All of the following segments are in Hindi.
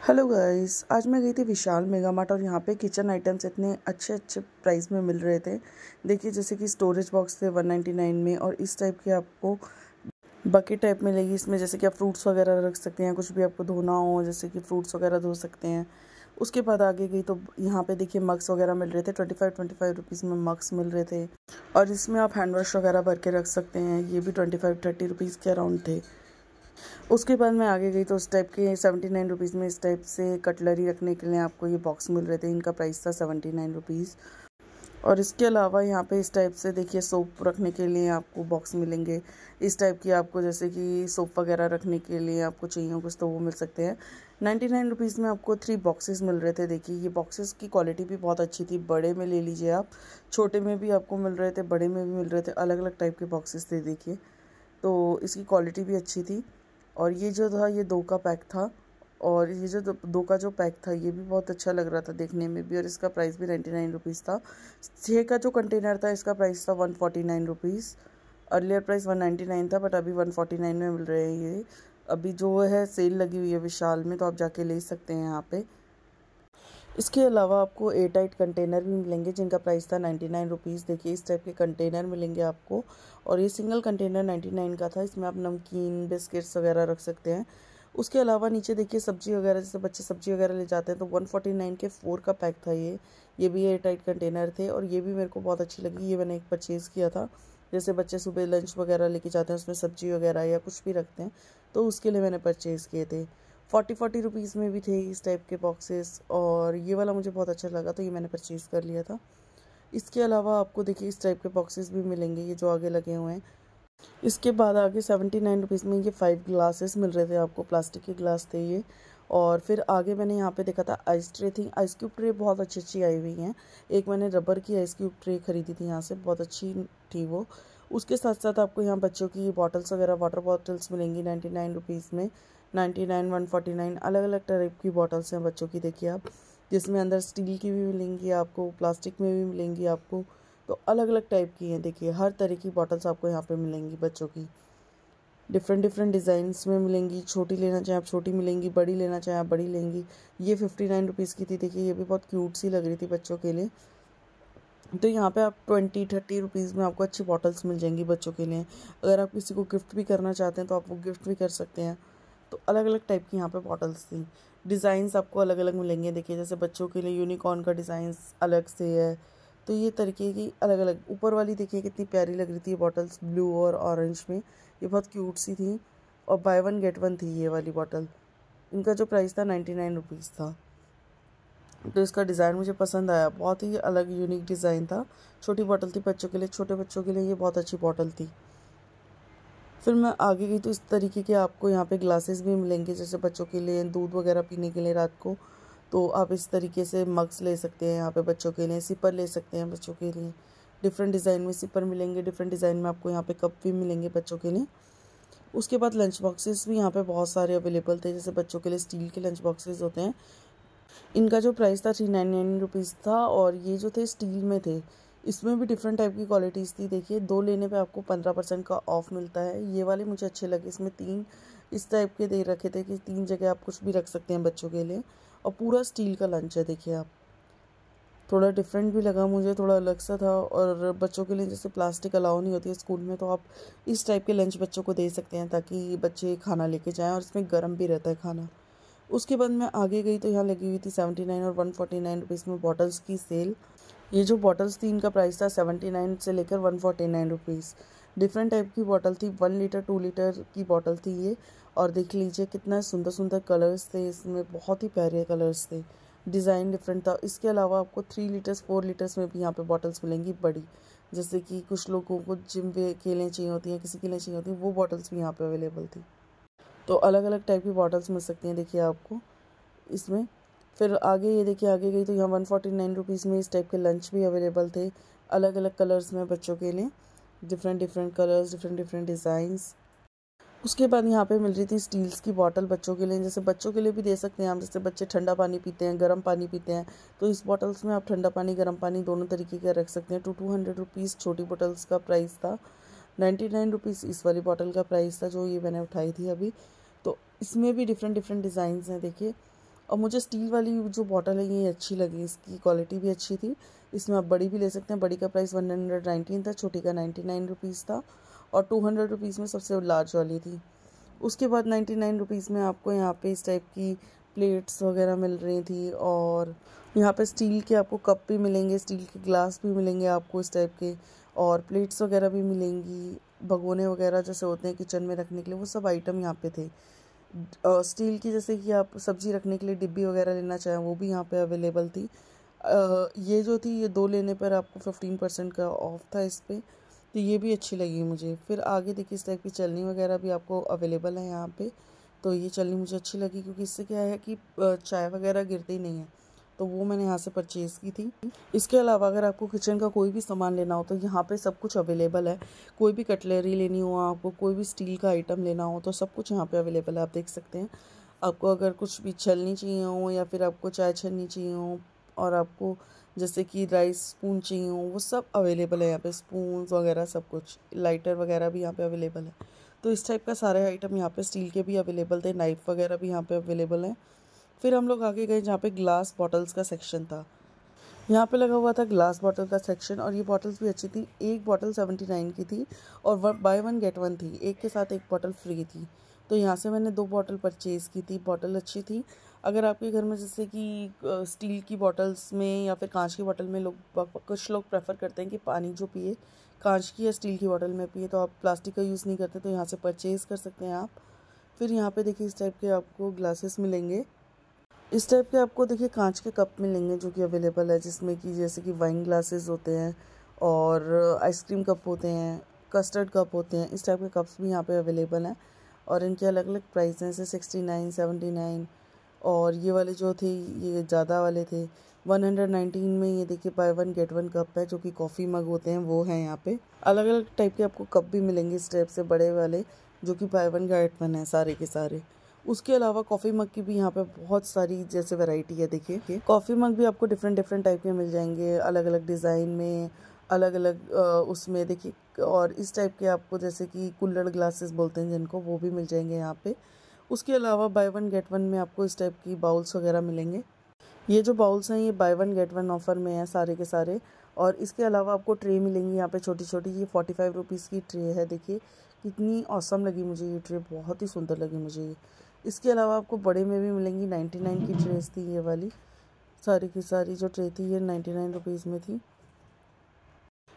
हेलो गाइस, आज मैं गई थी विशाल मेगा मार्ट और यहाँ पे किचन आइटम्स इतने अच्छे अच्छे प्राइस में मिल रहे थे। देखिए जैसे कि स्टोरेज बॉक्स थे 199 में और इस टाइप के आपको बकेट टाइप मिलेगी। इसमें जैसे कि आप फ्रूट्स वगैरह रख सकते हैं, कुछ भी आपको धोना हो जैसे कि फ्रूट्स वगैरह धो सकते हैं। उसके बाद आगे गई तो यहाँ पे देखिए मग्स वगैरह मिल रहे थे, 25 रुपीज़ में मग्स मिल रहे थे। और इसमें आप हैंड वॉश वगैरह भर के रख सकते हैं, ये भी 25-30 रुपीज़ के अराउंड थे। उसके बाद मैं आगे गई तो उस टाइप के 79 रुपीज़ में इस टाइप से कटलरी रखने के लिए आपको ये बॉक्स मिल रहे थे। इनका प्राइस था 79 रुपीज़। और इसके अलावा यहाँ पे इस टाइप से देखिए सोप रखने के लिए आपको बॉक्स मिलेंगे। इस टाइप की आपको जैसे कि सोप वगैरह रखने के लिए आपको चाहिए हो कुछ तो वो मिल सकते हैं। 99 रुपीज़ में आपको 3 बॉक्सेस मिल रहे थे। देखिए ये बॉक्सेस की क्वालिटी भी बहुत अच्छी थी। बड़े में ले लीजिए आप, छोटे में भी आपको मिल रहे थे, बड़े में भी मिल रहे थे, अलग अलग टाइप के बॉक्सेस थे। देखिए तो इसकी क्वालिटी भी अच्छी थी। और ये जो था ये 2 का पैक था और ये जो 2 का जो पैक था ये भी बहुत अच्छा लग रहा था देखने में भी। और इसका प्राइस भी 99 रुपीज़ था। 6 का जो कंटेनर था इसका प्राइस था 149 रुपीज़। अर्लियर प्राइस 199 था बट अभी 149 में मिल रहे हैं ये। अभी जो है सेल लगी हुई है विशाल में, तो आप जाके ले सकते हैं यहाँ पे। इसके अलावा आपको एयर टाइट कंटेनर भी मिलेंगे जिनका प्राइस था 99 रुपीज़। देखिए इस टाइप के कंटेनर मिलेंगे आपको और ये सिंगल कंटेनर 99 का था। इसमें आप नमकीन बिस्किट्स वगैरह रख सकते हैं। उसके अलावा नीचे देखिए सब्जी वगैरह, जैसे बच्चे सब्जी वगैरह ले जाते हैं तो 149 के 4 का पैक था ये भी एयर टाइट कंटेनर थे और ये भी मेरे को बहुत अच्छी लगी। ये मैंने एक परचेज़ किया था। जैसे बच्चे सुबह लंच वगैरह लेके जाते हैं उसमें सब्जी वगैरह या कुछ भी रखते हैं, तो उसके लिए मैंने परचेज़ किए थे। 40 रुपीज़ में भी थे इस टाइप के बॉक्सेस और ये वाला मुझे बहुत अच्छा लगा तो ये मैंने परचेज़ कर लिया था। इसके अलावा आपको देखिए इस टाइप के बॉक्सेस भी मिलेंगे, ये जो आगे लगे हुए हैं। इसके बाद आगे 79 रुपीज़ में ये 5 ग्लासेस मिल रहे थे आपको, प्लास्टिक के ग्लास थे ये। और फिर आगे मैंने यहाँ पे देखा था आइस ट्रे थी। आइस क्यूब ट्रे बहुत अच्छी अच्छी आई हुई हैं। एक मैंने रबर की आइस क्यूब ट्रे खरीदी थी यहाँ से, बहुत अच्छी थी वो। उसके साथ साथ आपको यहाँ बच्चों की बॉटल्स वगैरह, वाटर बॉटल्स मिलेंगी 99 रुपीज़ में। 99, 149 अलग अलग टाइप की बॉटल्स हैं बच्चों की। देखिए आप, जिसमें अंदर स्टील की भी मिलेंगी आपको, प्लास्टिक में भी मिलेंगी आपको, तो अलग अलग टाइप की हैं। देखिए हर तरह की बॉटल्स आपको यहाँ पे मिलेंगी बच्चों की, डिफरेंट डिफरेंट डिज़ाइंस में मिलेंगी। छोटी लेना चाहें आप छोटी मिलेंगी, बड़ी लेना चाहें आप बड़ी लेंगी। ये 59 रुपीज़ की थी। देखिए ये भी बहुत क्यूट सी लग रही थी बच्चों के लिए। तो यहाँ पे आप 20-30 रुपीज़ में आपको अच्छी बॉटल्स मिल जाएंगी बच्चों के लिए। अगर आप किसी को गिफ्ट भी करना चाहते हैं तो आप वो गिफ्ट भी कर सकते हैं। तो अलग अलग टाइप की यहाँ पे बॉटल्स थी। डिज़ाइंस आपको अलग अलग मिलेंगे। देखिए जैसे बच्चों के लिए यूनिकॉर्न का डिज़ाइन अलग से है, तो ये तरीके की अलग अलग। ऊपर वाली देखिए कितनी प्यारी लग रही थी ये बॉटल्स, ब्लू और ऑरेंज में, ये बहुत क्यूट सी थी। और बाय वन गेट वन थी ये वाली बॉटल। इनका जो प्राइस था 99 रुपीज़ था। तो इसका डिज़ाइन मुझे पसंद आया, बहुत ही अलग यूनिक डिज़ाइन था। छोटी बॉटल थी बच्चों के लिए, छोटे बच्चों के लिए ये बहुत अच्छी बॉटल थी। फिर मैं आगे गई तो इस तरीके के आपको यहाँ पे ग्लासेस भी मिलेंगे, जैसे बच्चों के लिए दूध वगैरह पीने के लिए रात को, तो आप इस तरीके से मग्स ले सकते हैं यहाँ पे बच्चों के लिए। सिपर ले सकते हैं बच्चों के लिए, डिफरेंट डिज़ाइन में सिपर मिलेंगे, डिफरेंट डिज़ाइन में आपको यहाँ पे कप भी मिलेंगे बच्चों के लिए। उसके बाद लंच बॉक्सेस भी यहाँ पे बहुत सारे अवेलेबल थे। जैसे बच्चों के लिए स्टील के लंच बॉक्सेस होते हैं, इनका जो प्राइस था 399 रुपीज़ था और ये जो थे स्टील में थे। इसमें भी डिफरेंट टाइप की क्वालिटीज़ थी। देखिए 2 लेने पे आपको 15% का ऑफ़ मिलता है। ये वाले मुझे अच्छे लगे। इसमें 3 इस टाइप के दे रखे थे कि 3 जगह आप कुछ भी रख सकते हैं बच्चों के लिए। और पूरा स्टील का लंच है। देखिए आप, थोड़ा डिफरेंट भी लगा मुझे, थोड़ा अलग सा था। और बच्चों के लिए जैसे प्लास्टिक अलाउ नहीं होती है स्कूल में, तो आप इस टाइप के लंच बच्चों को दे सकते हैं ताकि बच्चे खाना लेके जाएँ और इसमें गर्म भी रहता है खाना। उसके बाद मैं आगे गई तो यहाँ लगी हुई थी 79 और 149 रुपीज़ में बॉटल्स की सेल। ये जो बॉटल्स थी इनका प्राइस था 79 से लेकर 149 रुपीज़। डिफरेंट टाइप की बॉटल थी, 1 लीटर 2 लीटर की बॉटल थी ये। और देख लीजिए कितना सुंदर सुंदर कलर्स थे इसमें, बहुत ही प्यारे कलर्स थे, डिज़ाइन डिफरेंट था। इसके अलावा आपको 3 लीटर्स 4 लीटर्स में भी यहाँ पे बॉटल्स मिलेंगी बड़ी, जैसे कि कुछ लोगों को जिम के लिए चाहिए होती हैं, किसी के लिए चाहिए होती हैं, वो बॉटल्स भी यहाँ पे अवेलेबल थी। तो अलग अलग टाइप की बॉटल्स मिल सकती हैं देखिए आपको इसमें। फिर आगे ये देखिए, आगे गई तो यहाँ 149 रुपीज़ में इस टाइप के लंच भी अवेलेबल थे, अलग अलग कलर्स में बच्चों के लिए, different different colours, different different designs. उसके बाद यहाँ पे मिल रही थी स्टील्स की बॉटल बच्चों के लिए। जैसे बच्चों के लिए भी दे सकते हैं आप, जैसे बच्चे ठंडा पानी पीते हैं, गर्म पानी पीते हैं, तो इस बॉटल्स में आप ठंडा पानी गर्म पानी दोनों तरीके का रख सकते हैं। 200 रुपीज़ छोटी बॉटल्स का प्राइस था, 99 रुपीज़ इस वाली बॉटल का प्राइस था जो ये मैंने उठाई थी अभी। तो इसमें भी डिफरेंट डिफरेंट डिज़ाइंस हैं देखिए। और मुझे स्टील वाली जो बॉटल है ये अच्छी लगी, इसकी क्वालिटी भी अच्छी थी। इसमें आप बड़ी भी ले सकते हैं। बड़ी का प्राइस 119 था, छोटी का 99 रुपीज़ था और 200 रुपीज़ में सबसे लार्ज वाली थी। उसके बाद 99 रुपीज़ में आपको यहाँ पे इस टाइप की प्लेट्स वगैरह मिल रही थी और यहाँ पे स्टील के आपको कप भी मिलेंगे, स्टील के ग्लास भी मिलेंगे आपको इस टाइप के, और प्लेट्स वगैरह भी मिलेंगी, भगोने वगैरह जैसे होते हैं किचन में रखने के लिए, वो सब आइटम यहाँ पे थे। स्टील की जैसे कि आप सब्जी रखने के लिए डिब्बी वगैरह लेना चाहें वो भी यहाँ पे अवेलेबल थी। ये जो थी ये 2 लेने पर आपको 15% का ऑफ था इस पर, तो ये भी अच्छी लगी मुझे। फिर आगे देखिए इस टाइप की चलनी वगैरह भी आपको अवेलेबल है यहाँ पे, तो ये चलनी मुझे अच्छी लगी क्योंकि इससे क्या है कि चाय वगैरह गिरती नहीं है, तो वो मैंने यहाँ से परचेज़ की थी। इसके अलावा अगर आपको किचन का कोई भी सामान लेना हो तो यहाँ पे सब कुछ अवेलेबल है। कोई भी कटलरी लेनी हो, आपको कोई भी स्टील का आइटम लेना हो तो सब कुछ यहाँ पे अवेलेबल है, आप देख सकते हैं। आपको अगर कुछ भी छलनी चाहिए हो या फिर आपको चाय छलनी चाहिए हो और आपको जैसे कि राइस स्पून चाहिए हो, वो सब अवेलेबल है यहाँ पे, स्पून वगैरह सब कुछ, लाइटर वगैरह भी यहाँ पे अवेलेबल है। तो इस टाइप का सारे आइटम यहाँ पे स्टील के भी अवेलेबल थे, नाइफ़ वगैरह भी यहाँ पे अवेलेबल है। फिर हम लोग आगे गए जहाँ पे ग्लास बॉटल्स का सेक्शन था। यहाँ पे लगा हुआ था ग्लास बॉटल का सेक्शन और ये बॉटल्स भी अच्छी थी। एक बॉटल 79 की थी और बाय 1 गेट 1 थी, एक के साथ एक बॉटल फ्री थी। तो यहाँ से मैंने 2 बॉटल परचेज़ की थी, बॉटल अच्छी थी। अगर आपके घर में जैसे कि स्टील की बॉटल्स में या फिर कांच की बॉटल में कुछ लोग प्रेफर करते हैं कि पानी जो पिए कांच की या स्टील की बॉटल में पिए, तो आप प्लास्टिक का यूज़ नहीं करते, तो यहाँ से परचेज़ कर सकते हैं आप। फिर यहाँ पे देखिए इस टाइप के आपको ग्लासेस मिलेंगे। इस टाइप के आपको देखिए कांच के कप मिलेंगे जो कि अवेलेबल है, जिसमें कि जैसे कि वाइन ग्लासेस होते हैं और आइसक्रीम कप होते हैं, कस्टर्ड कप होते हैं, इस टाइप के कप्स भी यहाँ पे अवेलेबल हैं और इनके अलग अलग प्राइस हैं, जैसे 69, 79 और ये वाले जो थे ये ज़्यादा वाले थे 119 में। ये देखिए बाय 1 गेट 1 कप है जो कि कॉफ़ी मग होते हैं, वो हैं यहाँ पे। अलग अलग टाइप के आपको कप भी मिलेंगे इस टाइप से बड़े वाले, जो कि बाय 1 गेट 1 है सारे के सारे। उसके अलावा कॉफ़ी मग की भी यहाँ पे बहुत सारी जैसे वैरायटी है। देखिए कॉफ़ी मग भी आपको डिफरेंट डिफरेंट टाइप के मिल जाएंगे, अलग अलग डिज़ाइन में, अलग अलग उसमें देखिए। और इस टाइप के आपको जैसे कि कुल्हड़ ग्लासेस बोलते हैं जिनको, वो भी मिल जाएंगे यहाँ पे। उसके अलावा बाय 1 गेट 1 में आपको इस टाइप की बाउल्स वगैरह मिलेंगे। ये जो बाउल्स हैं ये बाय 1 गेट 1 ऑफर में है सारे के सारे। और इसके अलावा आपको ट्रे मिलेंगी यहाँ पे छोटी छोटी, ये 45 रुपीज़ की ट्रे है। देखिए कितनी औसम लगी मुझे ये ट्रे, बहुत ही सुंदर लगी मुझे ये। इसके अलावा आपको बड़े में भी मिलेंगी, 99 की ट्रेस थी ये वाली, सारी की सारी जो ट्रे थी ये 99 रुपीज़ में थी।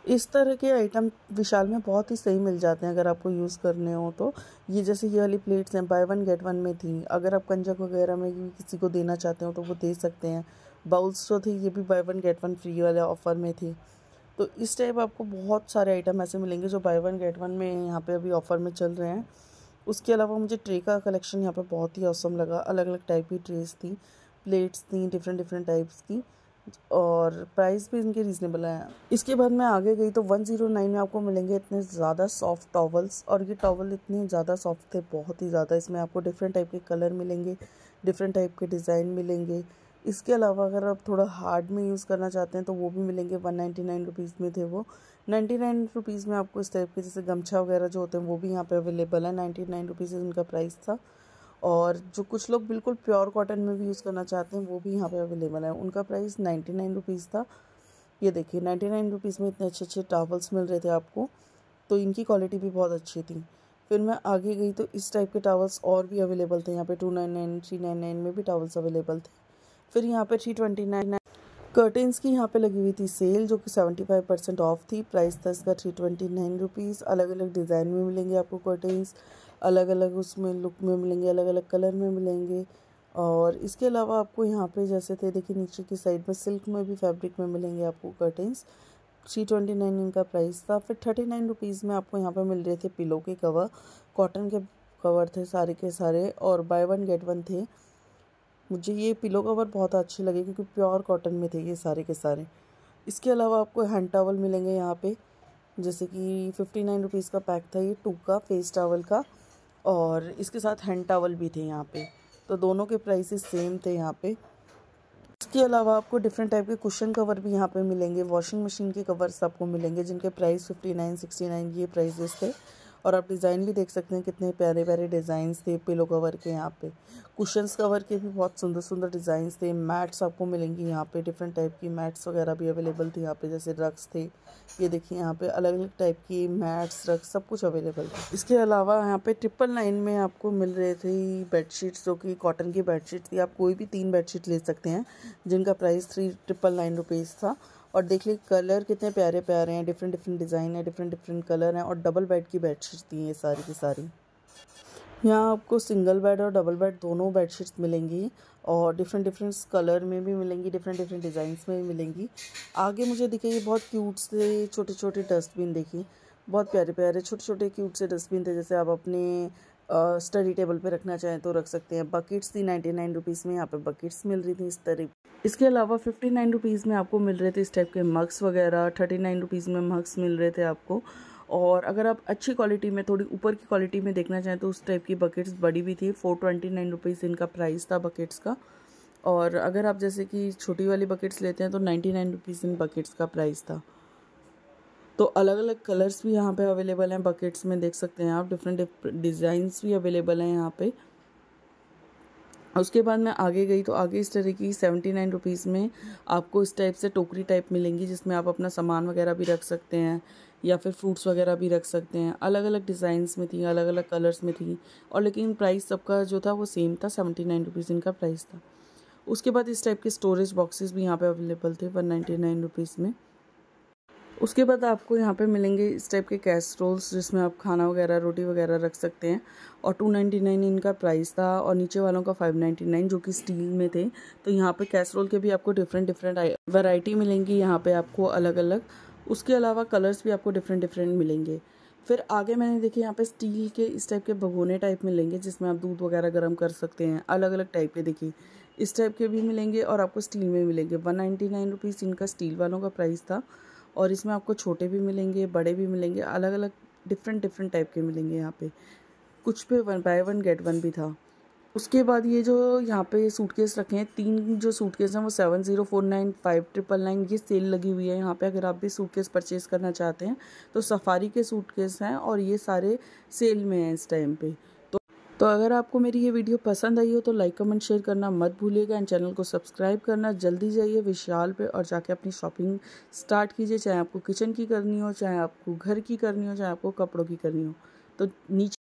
इस तरह के आइटम विशाल में बहुत ही सही मिल जाते हैं अगर आपको यूज़ करने हो तो। ये जैसे ये वाली प्लेट्स हैं बाय 1 गेट 1 में थी, अगर आप कंजक वगैरह में किसी को देना चाहते हो तो वो दे सकते हैं। बाउल्स जो थी ये भी बाय 1 गेट 1 फ्री वाले ऑफ़र में थी। तो इस टाइप आपको बहुत सारे आइटम ऐसे मिलेंगे जो बाय 1 गेट 1 में यहाँ पे अभी ऑफ़र में चल रहे हैं। उसके अलावा मुझे ट्रे का कलेक्शन यहाँ पे बहुत ही औसम लगा, अलग अलग टाइप की ट्रेस थी, प्लेट्स थी डिफरेंट डिफरेंट टाइप्स की, और प्राइस भी इनके रीज़नेबल हैं। इसके बाद मैं आगे गई तो 109 में आपको मिलेंगे इतने ज़्यादा सॉफ्ट टॉवल्स, और ये टॉवल इतने ज़्यादा सॉफ्ट थे, बहुत ही ज़्यादा। इसमें आपको डिफरेंट टाइप के कलर मिलेंगे, डिफरेंट टाइप के डिज़ाइन मिलेंगे। इसके अलावा अगर आप थोड़ा हार्ड में यूज़ करना चाहते हैं तो वो भी मिलेंगे, 199 रुपीज़ में थे वो। 99 रुपीज़ में आपको इस टाइप के जैसे गमछा वगैरह जो होते हैं वो भी यहाँ पे अवेलेबल है, 99 रुपीज़ उनका प्राइस था। और जो कुछ लोग बिल्कुल प्योर कॉटन में भी यूज़ करना चाहते हैं वो भी यहाँ पे अवेलेबल है, उनका प्राइस 99 रुपीज़ था। ये देखिए 99 रुपीज़ में इतने अच्छे अच्छे टॉवल्स मिल रहे थे आपको, तो इनकी क्वालिटी भी बहुत अच्छी थी। फिर मैं आगे गई तो इस टाइप के टॉवल्स और भी अवेलेबल थे यहाँ पे, 299, 399 में भी टॉवल्स अवेलेबल थे। फिर यहाँ पे 329 कर्टेंस की यहाँ पे लगी हुई थी सेल, जो कि 75% ऑफ थी। प्राइस था इसका 329 रुपीज़। अलग अलग डिज़ाइन में मिलेंगे आपको कर्टेंस, अलग अलग उसमें लुक में मिलेंगे, अलग अलग कलर में मिलेंगे। और इसके अलावा आपको यहाँ पे जैसे थे देखिए नीचे की साइड में सिल्क में भी फैब्रिक में मिलेंगे आपको कर्टेंस। 329 इनका प्राइस था। फिर 39 रुपीज़ में आपको यहाँ पे मिल रहे थे पिलो के कवर, कॉटन के कवर थे सारे के सारे, और बाय 1 गेट 1 थे। मुझे ये पिलो कवर बहुत अच्छे लगे क्योंकि प्योर कॉटन में थे ये सारे के सारे। इसके अलावा आपको हैंड टॉवल मिलेंगे यहाँ पे, जैसे कि 59 रुपीज़ का पैक था ये 2 का फेस टॉवल का, और इसके साथ हैंड टॉवल भी थे यहाँ पे, तो दोनों के प्राइसेस सेम थे यहाँ पे। इसके अलावा आपको डिफरेंट टाइप के कुशन कवर भी यहाँ पे मिलेंगे, वॉशिंग मशीन के कवर्स आपको मिलेंगे जिनके प्राइस 59, 69 ये प्राइसेस थे। और आप डिज़ाइन भी देख सकते हैं, कितने प्यारे प्यारे डिज़ाइंस थे पिलो कवर के। यहाँ पे कुशन्स कवर के भी बहुत सुंदर सुंदर डिज़ाइंस थे। मैट्स आपको मिलेंगी यहाँ पे, डिफरेंट टाइप की मैट्स वगैरह भी अवेलेबल थी यहाँ पे, जैसे रग्स थे। ये देखिए यहाँ पे अलग अलग टाइप की मैट्स, रग्स सब कुछ अवेलेबल था। इसके अलावा यहाँ पे 999 में आपको मिल रहे थे बेडशीट्स, जो कि कॉटन की बेडशीट थी। आप कोई भी 3 बेडशीट ले सकते हैं, जिनका प्राइस 399 रुपीज़ था। और देखिए कलर कितने प्यारे प्यारे हैं, डिफरेंट डिफरेंट डिज़ाइन है, डिफरेंट डिफरेंट कलर हैं। और डबल बेड की बेडशीट्स थी ये सारी की सारी। यहाँ आपको सिंगल बेड और डबल बेड दोनों बेडशीट्स मिलेंगी, और डिफरेंट डिफरेंट कलर में भी मिलेंगी, डिफरेंट डिफरेंट डिज़ाइंस में भी मिलेंगी। आगे मुझे दिखे ये बहुत क्यूट से छोटे छोटे डस्टबिन, देखिए बहुत प्यारे प्यारे छोटे छोटे क्यूट से डस्टबिन थे, जैसे आप अपने स्टडी टेबल पे रखना चाहें तो रख सकते हैं। बकेट्स थी 99 रुपीज़ में, यहाँ पे बकेट्स मिल रही थी इस तरह। इसके अलावा 59 रुपीज़ में आपको मिल रहे थे इस टाइप के मग्स वगैरह, 39 रुपीज़ में मग्स मिल रहे थे आपको। और अगर आप अच्छी क्वालिटी में, थोड़ी ऊपर की क्वालिटी में देखना चाहें तो उस टाइप की बकेट्स बड़ी भी थी। 429 रुपीज़ इनका प्राइस था बकेट्स का। और अगर आप जैसे कि छोटी वाली बकेट्स लेते हैं तो 99 रुपीज़ इन बकेट्स का प्राइस था। तो अलग अलग कलर्स भी यहाँ पे अवेलेबल हैं बकेट्स में, देख सकते हैं आप। डिफरेंट डिज़ाइंस भी अवेलेबल हैं यहाँ पे। उसके बाद मैं आगे गई तो आगे इस तरह की 79 रुपीज़ में आपको इस टाइप से टोकरी टाइप मिलेंगी, जिसमें आप अपना सामान वगैरह भी रख सकते हैं, या फिर फ्रूट्स वगैरह भी रख सकते हैं। अलग अलग डिज़ाइंस में थी, अलग अलग कलर्स में थी, और लेकिन प्राइस सबका जो था वो सेम था, 79 रुपीज़ इनका प्राइस था। उसके बाद इस टाइप के स्टोरेज बॉक्सेस भी यहाँ पे अवेलेबल थे 199 रुपीज़ में। उसके बाद आपको यहाँ पे मिलेंगे इस टाइप के कैसरोल्स, जिसमें आप खाना वगैरह, रोटी वगैरह रख सकते हैं, और 299 इनका प्राइस था, और नीचे वालों का 599, जो कि स्टील में थे। तो यहाँ पे कैसरोल के भी आपको डिफरेंट डिफरेंट वैरायटी मिलेंगी यहाँ पे आपको अलग अलग। उसके अलावा कलर्स भी आपको डिफरेंट डिफरेंट मिलेंगे। फिर आगे मैंने देखे यहाँ पे स्टील के इस टाइप के भगोने टाइप मिलेंगे, जिसमें आप दूध वगैरह गर्म कर सकते हैं। अलग अलग टाइप के देखिए इस टाइप के भी मिलेंगे, और आपको स्टील में मिलेंगे। 199 रुपीज़ इनका स्टील वालों का प्राइस था। और इसमें आपको छोटे भी मिलेंगे, बड़े भी मिलेंगे, अलग अलग डिफरेंट डिफरेंट टाइप के मिलेंगे यहाँ पे। कुछ पे 1 बाय 1 गेट 1 भी था। उसके बाद ये जो यहाँ पे सूटकेस रखे हैं, 3 जो सूटकेस हैं वो 7049, 5999 ये सेल लगी हुई है यहाँ पे। अगर आप भी सूटकेस परचेज़ करना चाहते हैं तो सफारी के सूटकेस हैं, और ये सारे सेल में हैं इस टाइम पे। तो अगर आपको मेरी ये वीडियो पसंद आई हो तो लाइक कमेंट शेयर करना मत भूलिएगा, एंड चैनल को सब्सक्राइब करना। जल्दी जाइए विशाल पे और जाके अपनी शॉपिंग स्टार्ट कीजिए, चाहे आपको किचन की करनी हो, चाहे आपको घर की करनी हो, चाहे आपको कपड़ों की करनी हो। तो नीचे